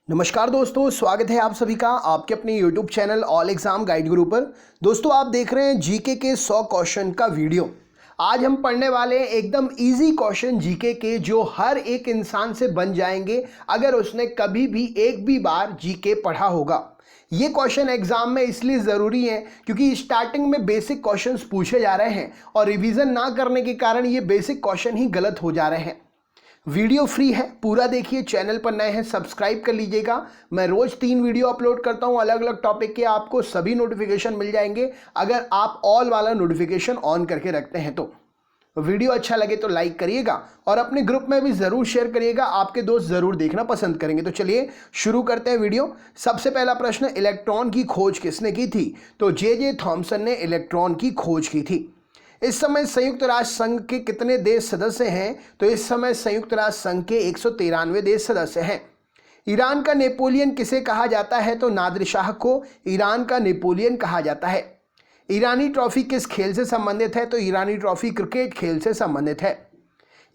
नमस्कार दोस्तों, स्वागत है आप सभी का आपके अपने YouTube channel all exam guide गुरु पर। दोस्तों, आप देख रहे हैं जीके के 100 क्वेश्चन का वीडियो। आज हम पढ़ने वाले हैं एकदम इजी क्वेश्चन जीके के, जो हर एक इंसान से बन जाएंगे अगर उसने कभी भी एक भी बार जीके पढ़ा होगा। ये क्वेश्चन एग्जाम में इसलिए ज़रूरी है क्योंकि स्टार्टिंग में बेसिक क्वेश्चंस पूछे जा रहे हैं और रिवीजन ना करने के कारण ये बेसिक क्वेश्चन ही गलत हो जा रहे हैं। वीडियो फ्री है, पूरा देखिए। चैनल पर नए हैं सब्सक्राइब कर लीजिएगा। मैं रोज 3 वीडियो अपलोड करता हूं अलग अलग टॉपिक के, आपको सभी नोटिफिकेशन मिल जाएंगे अगर आप ऑल वाला नोटिफिकेशन ऑन करके रखते हैं तो। वीडियो अच्छा लगे तो लाइक करिएगा और अपने ग्रुप में भी जरूर शेयर करिएगा, आपके दोस्त जरूर देखना पसंद करेंगे। तो चलिए शुरू करते हैं वीडियो। सबसे पहला प्रश्न, इलेक्ट्रॉन की खोज किसने की थी? तो जे थॉमसन ने इलेक्ट्रॉन की खोज की थी। इस समय संयुक्त राष्ट्र संघ के कितने देश सदस्य हैं? तो इस समय संयुक्त राष्ट्र संघ के 193 देश सदस्य हैं। ईरान का नेपोलियन किसे कहा जाता है? तो नादिर शाह को ईरान का नेपोलियन कहा जाता है। ईरानी ट्रॉफी किस खेल से संबंधित है? तो ईरानी ट्रॉफी क्रिकेट खेल से संबंधित है।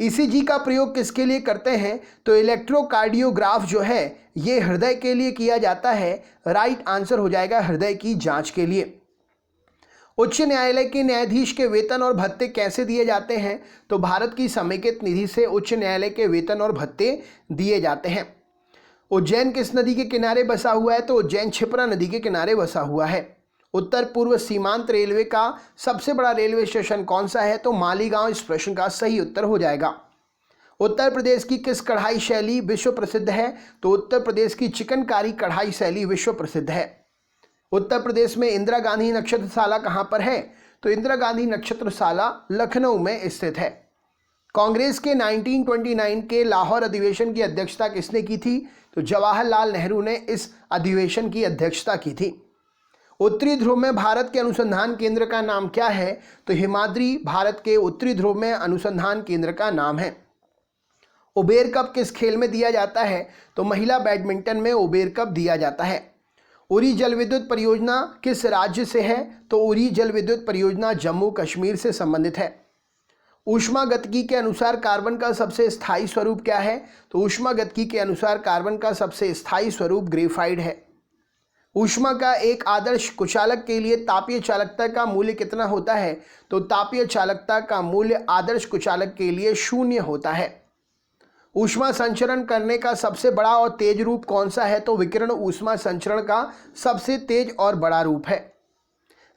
ईसीजी का प्रयोग किसके लिए करते हैं? तो इलेक्ट्रोकार्डियोग्राफ जो है ये हृदय के लिए किया जाता है। राइट आंसर हो जाएगा हृदय की जांच के लिए। उच्च न्यायालय के न्यायाधीश के वेतन और भत्ते कैसे दिए जाते हैं? तो भारत की समेकित निधि से उच्च न्यायालय के वेतन और भत्ते दिए जाते हैं। उज्जैन किस नदी के किनारे बसा हुआ है? तो उज्जैन क्षिप्रा नदी के किनारे बसा हुआ है। उत्तर पूर्व सीमांत रेलवे का सबसे बड़ा रेलवे स्टेशन कौन सा है? तो मालीगांव इस प्रश्न का सही उत्तर हो जाएगा। उत्तर प्रदेश की किस कढ़ाई शैली विश्व प्रसिद्ध है? तो उत्तर प्रदेश की चिकनकारी कढ़ाई शैली विश्व प्रसिद्ध है। उत्तर प्रदेश में इंदिरा गांधी नक्षत्रशाला कहां पर है? तो इंदिरा गांधी नक्षत्रशाला लखनऊ में स्थित है। कांग्रेस के 1929 के लाहौर अधिवेशन की अध्यक्षता किसने की थी? तो जवाहरलाल नेहरू ने इस अधिवेशन की अध्यक्षता की थी। उत्तरी ध्रुव में भारत के अनुसंधान केंद्र का नाम क्या है? तो हिमाद्री भारत के उत्तरी ध्रुव में अनुसंधान केंद्र का नाम है। उबेर कप किस खेल में दिया जाता है? तो महिला बैडमिंटन में उबेर कप दिया जाता है। उरी जल विद्युत परियोजना किस राज्य से है? तो उरी जल विद्युत परियोजना जम्मू कश्मीर से संबंधित है। ऊष्मागतिकी के अनुसार कार्बन का सबसे स्थायी स्वरूप क्या है? तो ऊष्मागतिकी के अनुसार कार्बन का सबसे स्थायी स्वरूप ग्रेफाइट है। ऊष्मा का एक आदर्श कुचालक के लिए तापीय चालकता का मूल्य कितना होता है? तो तापीय चालकता का मूल्य आदर्श कुचालक के लिए 0 होता है। ऊष्मा संचरण करने का सबसे बड़ा और तेज रूप कौन सा है? तो विकिरण ऊष्मा संचरण का सबसे तेज और बड़ा रूप है।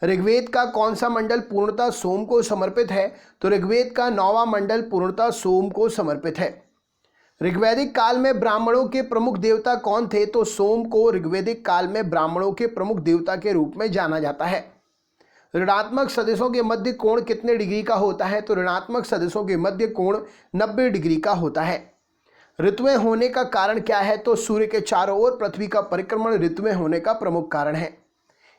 ऋग्वेद का कौन सा मंडल पूर्णतः सोम को समर्पित है? तो ऋग्वेद का 9वां मंडल पूर्णतः सोम को समर्पित है। ऋग्वैदिक काल में ब्राह्मणों के प्रमुख देवता कौन थे? तो सोम को ऋग्वैदिक काल में ब्राह्मणों के प्रमुख देवता के रूप में जाना जाता है। ऋणात्मक सदिशों के मध्य कोण कितने डिग्री का होता है? तो ऋणात्मक सदिशों के मध्य कोण 90 डिग्री का होता है। ऋतुएं होने का कारण क्या है? तो सूर्य के चारों ओर पृथ्वी का परिक्रमण ऋतुएं होने का प्रमुख कारण है।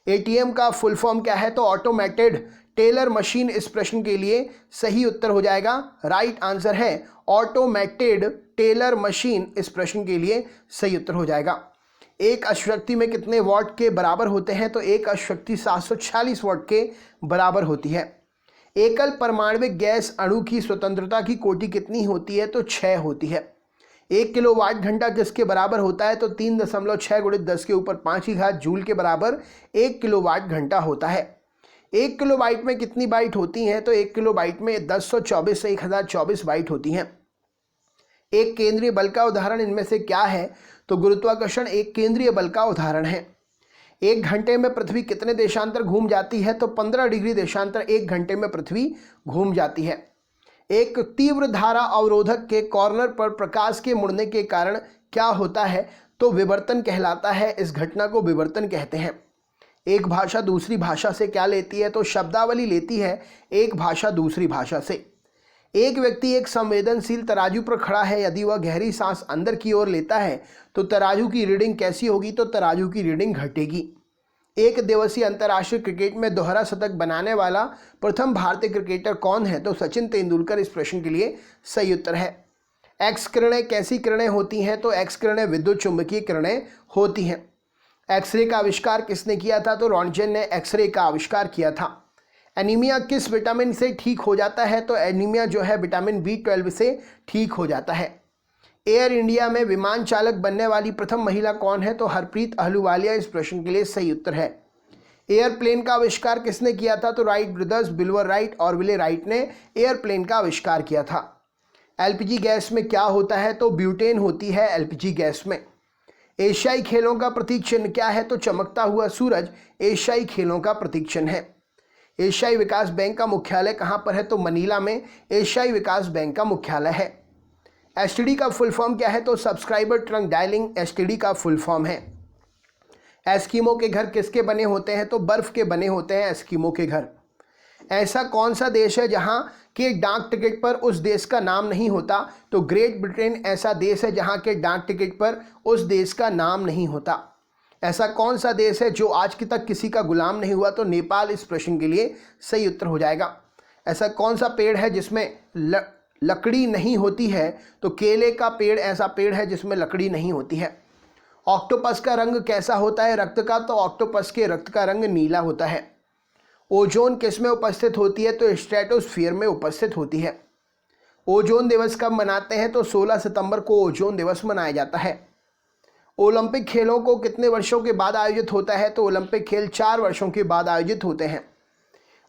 एटीएम का फुल फॉर्म क्या है? तो ऑटोमेटेड टेलर मशीन इस प्रश्न के लिए सही उत्तर हो जाएगा। राइट आंसर है ऑटोमेटेड टेलर मशीन इस प्रश्न के लिए सही उत्तर हो जाएगा। एक अश्वशक्ति में कितने वॉट के बराबर होते हैं? तो एक अश्वशक्ति 746 वॉट के बराबर होती है। एकल परमाणविक गैस अणु की स्वतंत्रता की कोटि कितनी होती है? तो 6 होती है। 1 किलोवाट घंटा किसके बराबर होता है? तो 3.6 × 10⁵ जूल के बराबर 1 किलोवाट घंटा होता है। 1 किलोबाइट में कितनी बाइट होती हैं? तो 1 किलोबाइट में 1024 से 1024 बाइट होती हैं। एक केंद्रीय बल का उदाहरण इनमें से क्या है? तो गुरुत्वाकर्षण एक केंद्रीय बल का उदाहरण है। 1 घंटे में पृथ्वी कितने देशांतर घूम जाती है? तो 15 डिग्री देशांतर 1 घंटे में पृथ्वी घूम जाती है। एक तीव्र धारा अवरोधक के कॉर्नर पर प्रकाश के मुड़ने के कारण क्या होता है? तो विवर्तन कहलाता है। इस घटना को विवर्तन कहते हैं। एक भाषा दूसरी भाषा से क्या लेती है? तो शब्दावली लेती है एक भाषा दूसरी भाषा से। एक व्यक्ति एक संवेदनशील तराजू पर खड़ा है, यदि वह गहरी सांस अंदर की ओर लेता है तो तराजू की रीडिंग कैसी होगी? तो तराजू की रीडिंग घटेगी। एक दिवसीय अंतर्राष्ट्रीय क्रिकेट में दोहरा शतक बनाने वाला प्रथम भारतीय क्रिकेटर कौन है? तो सचिन तेंदुलकर इस प्रश्न के लिए सही उत्तर है। एक्स किरणें कैसी किरणें होती हैं? तो एक्स किरणें विद्युत चुंबकीय किरणें होती हैं। एक्सरे का आविष्कार किसने किया था? तो रॉन्टगेन ने एक्सरे का आविष्कार किया था। एनीमिया किस विटामिन से ठीक हो जाता है? तो एनीमिया जो है विटामिन B12 से ठीक हो जाता है। एयर इंडिया में विमान चालक बनने वाली प्रथम महिला कौन है? तो हरप्रीत अहलूवालिया इस प्रश्न के लिए सही उत्तर है। एयरप्लेन का आविष्कार किसने किया था? तो राइट ब्रदर्स बिल्वर राइट और विले राइट ने एयरप्लेन का आविष्कार किया था। एलपीजी गैस में क्या होता है? तो ब्यूटेन होती है एलपीजी गैस में। एशियाई खेलों का प्रतीक चिन्ह क्या है? तो चमकता हुआ सूरज एशियाई खेलों का प्रतीक चिन्ह है। एशियाई विकास बैंक का मुख्यालय कहाँ पर है? तो मनीला में एशियाई विकास बैंक का मुख्यालय है। एसटीडी का फुल फॉर्म क्या है? तो सब्सक्राइबर ट्रंक डायलिंग एसटीडी का फुल फॉर्म है। एस्किमो के घर किसके बने होते हैं? तो बर्फ के बने होते हैं एस्किमो के घर। ऐसा कौन सा देश है जहां के डाक टिकट पर उस देश का नाम नहीं होता? तो ग्रेट ब्रिटेन ऐसा देश है जहां के डाक टिकट पर उस देश का नाम नहीं होता। ऐसा कौन सा देश है जो आज तक किसी का गुलाम नहीं हुआ? तो नेपाल इस प्रश्न के लिए सही उत्तर हो जाएगा। ऐसा कौन सा पेड़ है जिसमें लकड़ी नहीं होती है? तो केले का पेड़ ऐसा पेड़ है जिसमें लकड़ी नहीं होती है। ऑक्टोपस का रंग कैसा होता है रक्त का? तो ऑक्टोपस के रक्त का रंग नीला होता है। ओजोन किस में उपस्थित होती है? तो स्ट्रेटोस्फीयर में उपस्थित होती है। ओजोन दिवस कब मनाते हैं? तो 16 सितंबर को ओजोन दिवस मनाया जाता है। ओलंपिक खेलों को कितने वर्षों के बाद आयोजित होता है? तो ओलंपिक खेल 4 वर्षों के बाद आयोजित होते हैं।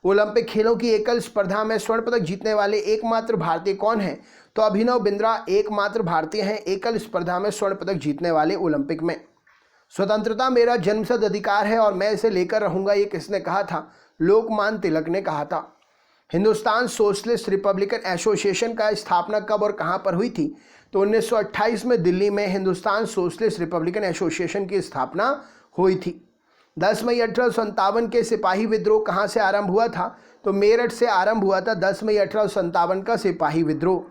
ओलंपिक खेलों की एकल स्पर्धा में स्वर्ण पदक जीतने वाले एकमात्र भारतीय कौन हैं? तो अभिनव बिंद्रा एकमात्र भारतीय हैं एकल स्पर्धा में स्वर्ण पदक जीतने वाले ओलंपिक में। स्वतंत्रता मेरा जन्मसिद्ध अधिकार है और मैं इसे लेकर रहूंगा, ये किसने कहा था? लोकमान्य तिलक ने कहा था। हिंदुस्तान सोशलिस्ट रिपब्लिकन एसोसिएशन का स्थापना कब और कहां पर हुई थी? तो 1928 में दिल्ली में हिंदुस्तान सोशलिस्ट रिपब्लिकन एसोसिएशन की स्थापना हुई थी। 10 मई 1857 के सिपाही विद्रोह कहां से आरंभ हुआ था? तो मेरठ से आरंभ हुआ था 10 मई 1857 का सिपाही विद्रोह।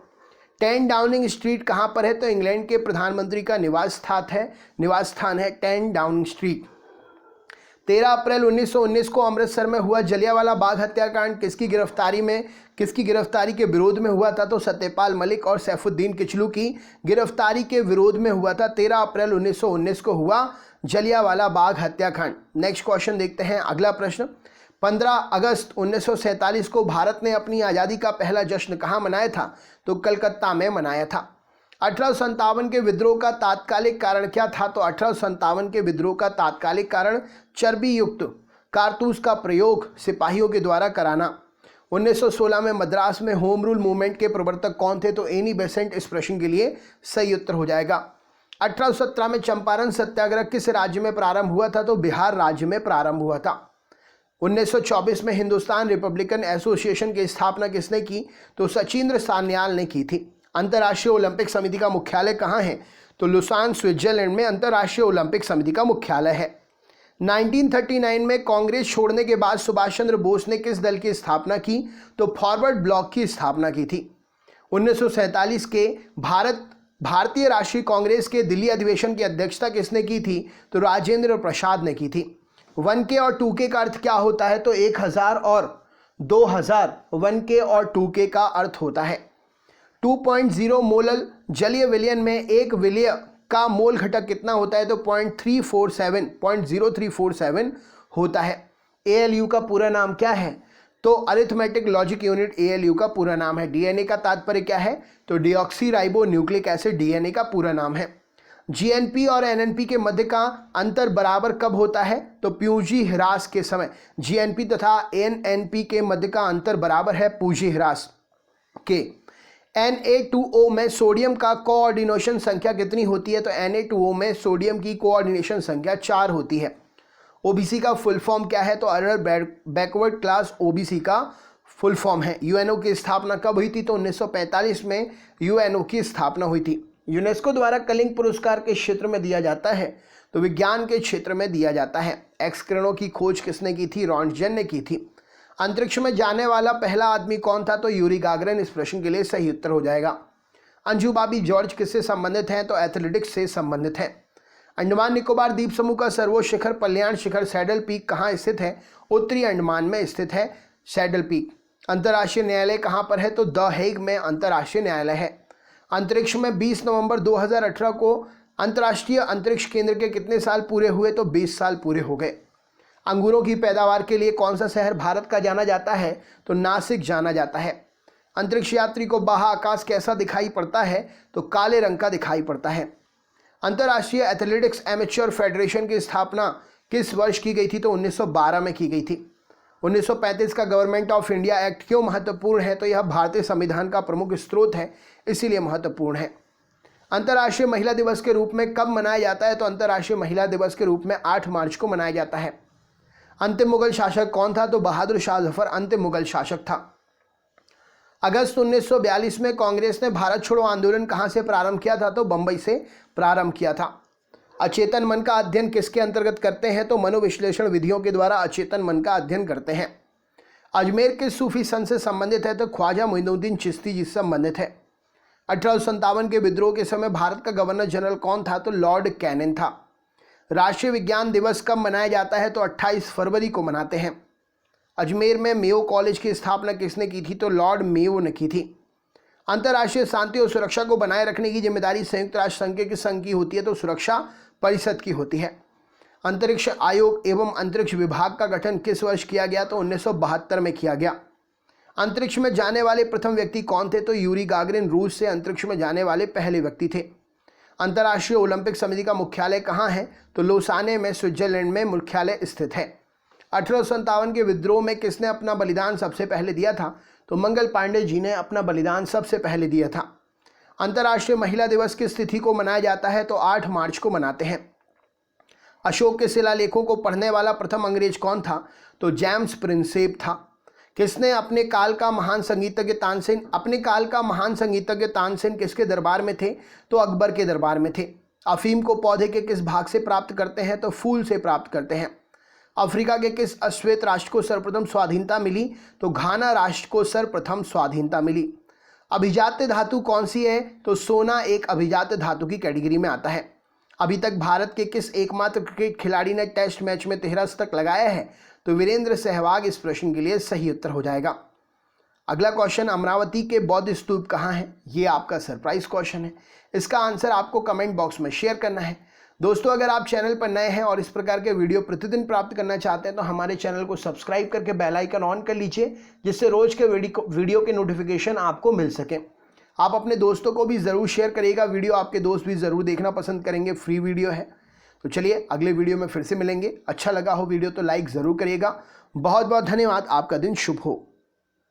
10 डाउनिंग स्ट्रीट कहां पर है? तो इंग्लैंड के प्रधानमंत्री का निवास स्थान है 10 डाउनिंग स्ट्रीट। 13 अप्रैल 1919 को अमृतसर में हुआ जलियांवाला बाग हत्याकांड किसकी गिरफ्तारी के विरोध में हुआ था? तो सत्यपाल मलिक और सैफुद्दीन किचलू की गिरफ्तारी के विरोध में हुआ था। 13 अप्रैल 1919 को हुआ जलियांवाला बाग हत्याकांड। नेक्स्ट क्वेश्चन देखते हैं, अगला प्रश्न। 15 अगस्त 1947 को भारत ने अपनी आज़ादी का पहला जश्न कहाँ मनाया था? तो कलकत्ता में मनाया था। 1857 के विद्रोह का तात्कालिक कारण क्या था? तो 1857 के विद्रोह का तात्कालिक कारण चर्बी युक्त कारतूस का प्रयोग सिपाहियों के द्वारा कराना। 1916 में मद्रास में होम रूल मूवमेंट के प्रवर्तक कौन थे? तो एनी बेसेंट इस प्रश्न के लिए सही उत्तर हो जाएगा। 1817 में चंपारण सत्याग्रह किस राज्य में प्रारंभ हुआ था? तो बिहार राज्य में प्रारंभ हुआ था। 1924 में हिंदुस्तान रिपब्लिकन एसोसिएशन की स्थापना किसने की? तो सचिंद्र सान्याल ने की थी। अंतर्राष्ट्रीय ओलंपिक समिति का मुख्यालय कहाँ है? तो लुसान स्विट्जरलैंड में अंतर्राष्ट्रीय ओलंपिक समिति का मुख्यालय है। 1939 में कांग्रेस छोड़ने के बाद सुभाष चंद्र बोस ने किस दल की स्थापना की? तो फॉरवर्ड ब्लॉक की स्थापना की थी। 1947 के भारतीय राष्ट्रीय कांग्रेस के दिल्ली अधिवेशन की अध्यक्षता किसने की थी? तो राजेंद्र प्रसाद ने की थी। 1K और 2K का अर्थ क्या होता है? तो 1000 और 2000 1K और 2K का अर्थ होता है। 2.0 मोलल जलीय विलयन में एक विलय का मोल घटक कितना होता है? तो 0.0347 होता है। ALU का पूरा नाम क्या है? तो अरिथमेटिक लॉजिक यूनिट ALU का पूरा नाम है। DNA का तात्पर्य क्या है? तो deoxy ribo nucleic acid DNA का पूरा नाम है। GNP और NNP के मध्य का अंतर बराबर कब होता है? तो पूंजी ह्रास के समय। GNP तथा NNP के मध्य का अंतर बराबर है पूंजी ह्रास के। Na2O में सोडियम का कोऑर्डिनेशन संख्या कितनी होती है? तो Na2O में सोडियम की कोऑर्डिनेशन संख्या 4 होती है। OBC का फुल फॉर्म क्या है? तो अदर बैकवर्ड क्लास OBC का फुल फॉर्म है। UNO की स्थापना कब हुई थी? तो 1945 में UNO की स्थापना हुई थी। यूनेस्को द्वारा कलिंग पुरस्कार किस क्षेत्र में दिया जाता है? तो विज्ञान के क्षेत्र में दिया जाता है। एक्स किरणों की खोज किसने की थी? रॉन्टजन ने की थी। अंतरिक्ष में जाने वाला पहला आदमी कौन था? तो यूरी गागरिन इस प्रश्न के लिए सही उत्तर हो जाएगा। अंजू बाबी जॉर्ज किससे संबंधित हैं? तो एथलेटिक्स से संबंधित है। अंडमान निकोबार द्वीप समूह का सर्वोच्च शिखर कल्याण शिखर सैडल पीक कहाँ स्थित है? उत्तरी अंडमान में स्थित है सैडल पीक। अंतर्राष्ट्रीय न्यायालय कहाँ पर है? तो द हेग में अंतर्राष्ट्रीय न्यायालय है। अंतरिक्ष में 20 नवंबर 2018 को अंतर्राष्ट्रीय अंतरिक्ष केंद्र के कितने साल पूरे हुए? तो 20 साल पूरे हो गए। अंगूरों की पैदावार के लिए कौन सा शहर भारत का जाना जाता है? तो नासिक जाना जाता है। अंतरिक्ष यात्री को बाह्य आकाश कैसा दिखाई पड़ता है? तो काले रंग का दिखाई पड़ता है। अंतर्राष्ट्रीय एथलेटिक्स एमेच्योर फेडरेशन की स्थापना किस वर्ष की गई थी? तो 1912 में की गई थी। 1935 का गवर्नमेंट ऑफ इंडिया एक्ट क्यों महत्वपूर्ण है? तो यह भारतीय संविधान का प्रमुख स्रोत है, इसीलिए महत्वपूर्ण है। अंतर्राष्ट्रीय महिला दिवस के रूप में कब मनाया जाता है? तो अंतर्राष्ट्रीय महिला दिवस के रूप में 8 मार्च को मनाया जाता है। अंतिम मुगल शासक कौन था? तो बहादुर शाह जफर अंतिम मुगल शासक था। अगस्त 1942 में कांग्रेस ने भारत छोड़ो आंदोलन कहां से प्रारंभ किया था? तो बंबई से प्रारंभ किया था। अचेतन मन का अध्ययन किसके अंतर्गत करते हैं? तो मनोविश्लेषण विधियों के द्वारा अचेतन मन का अध्ययन करते हैं। अजमेर किस सूफी संत से संबंधित है? तो ख्वाजा मोइनुद्दीन चिश्ती जी से संबंधित है। 1857 के विद्रोह के समय भारत का गवर्नर जनरल कौन था? तो लॉर्ड कैनिंग था। राष्ट्रीय विज्ञान दिवस कब मनाया जाता है? तो 28 फरवरी को मनाते हैं। अजमेर में मेयो कॉलेज की स्थापना किसने की थी? तो लॉर्ड मेयो ने की थी। अंतर्राष्ट्रीय शांति और सुरक्षा को बनाए रखने की जिम्मेदारी संयुक्त राष्ट्र संघ के किस संघ की होती है? तो सुरक्षा परिषद की होती है। अंतरिक्ष आयोग एवं अंतरिक्ष विभाग का गठन किस वर्ष किया गया? तो 1972 में किया गया। अंतरिक्ष में जाने वाले प्रथम व्यक्ति कौन थे? तो यूरी गागरिन रूस से अंतरिक्ष में जाने वाले पहले व्यक्ति थे। अंतर्राष्ट्रीय ओलंपिक समिति का मुख्यालय कहाँ है? तो लोसाने में स्विट्जरलैंड में मुख्यालय स्थित है। 1857 के विद्रोह में किसने अपना बलिदान सबसे पहले दिया था? तो मंगल पांडे जी ने अपना बलिदान सबसे पहले दिया था। अंतर्राष्ट्रीय महिला दिवस किस तिथि को मनाया जाता है? तो 8 मार्च को मनाते हैं। अशोक के शिलालेखों को पढ़ने वाला प्रथम अंग्रेज कौन था? तो जेम्स प्रिंसेप था। किसने अपने काल का महान संगीतज्ञ तानसेन किसके दरबार में थे? तो अकबर के दरबार में थे। अफीम को पौधे के किस भाग से प्राप्त करते हैं? तो फूल से प्राप्त करते हैं। अफ्रीका के किस अश्वेत राष्ट्र को सर्वप्रथम स्वाधीनता मिली? तो घाना राष्ट्र को सर्वप्रथम स्वाधीनता मिली। अभिजात्य धातु कौन सी है? तो सोना एक अभिजात्य धातु की कैटेगरी में आता है। अभी तक भारत के किस एकमात्र क्रिकेट खिलाड़ी ने टेस्ट मैच में 13 शतक लगाया है? तो वीरेंद्र सहवाग इस प्रश्न के लिए सही उत्तर हो जाएगा। अगला क्वेश्चन, अमरावती के बौद्ध स्तूप कहाँ है? ये आपका सरप्राइज क्वेश्चन है। इसका आंसर आपको कमेंट बॉक्स में शेयर करना है। दोस्तों, अगर आप चैनल पर नए हैं और इस प्रकार के वीडियो प्रतिदिन प्राप्त करना चाहते हैं तो हमारे चैनल को सब्सक्राइब करके बेल आइकन ऑन कर लीजिए, जिससे रोज के वीडियो के नोटिफिकेशन आपको मिल सके। आप अपने दोस्तों को भी ज़रूर शेयर करिएगा, वीडियो आपके दोस्त भी ज़रूर देखना पसंद करेंगे, फ्री वीडियो है। तो चलिए अगले वीडियो में फिर से मिलेंगे। अच्छा लगा हो वीडियो तो लाइक ज़रूर करिएगा। बहुत बहुत धन्यवाद। आपका दिन शुभ हो।